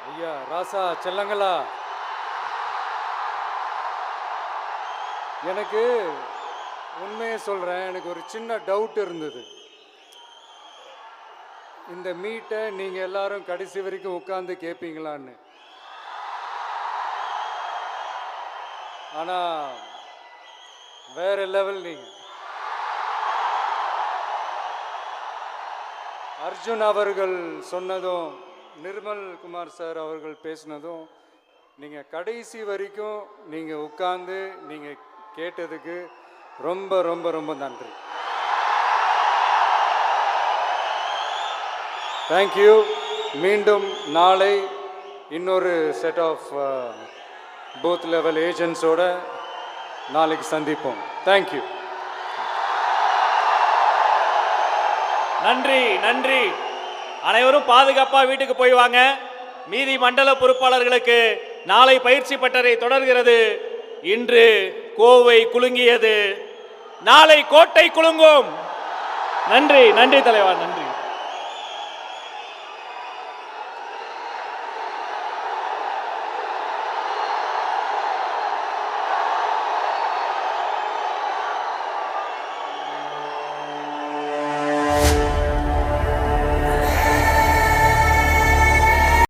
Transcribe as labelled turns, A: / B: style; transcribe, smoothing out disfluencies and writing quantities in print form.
A: ஐயா ராசா செல்லங்களா, எனக்கு உண்மையை சொல்கிறேன், எனக்கு ஒரு சின்ன டவுட் இருந்தது. இந்த மீட்டை நீங்கள் எல்லாரும் கடைசி வரைக்கும் உட்காந்து கேட்பீங்களான்னு. ஆனால் வேற லெவல் நீங்கள். அர்ஜுன் அவர்கள் சொன்னதும் நிர்மல் குமார் சார் அவர்கள் பேசினதும் நீங்கள் கடைசி வரைக்கும் நீங்கள் உட்கார்ந்து நீங்கள் கேட்டதுக்கு ரொம்ப ரொம்ப ரொம்ப நன்றி. தேங்க்யூ. மீண்டும் நாளை இன்னொரு செட் ஆஃப் பூத் லெவல் ஏஜென்ட்ஸோட நாளைக்கு சந்திப்போம். தேங்க்யூ.
B: நன்றி நன்றி. அனைவரும் பாதுகாப்பாக வீட்டுக்கு போய் வாங்க. மீதி மண்டல பொறுப்பாளர்களுக்கு நாளை பயிற்சி பட்டறை தொடர்கிறது. இன்று கோவை குலுங்கியது, நாளை கோட்டை குலுங்கும். நன்றி நன்றி தலைவா, நன்றி.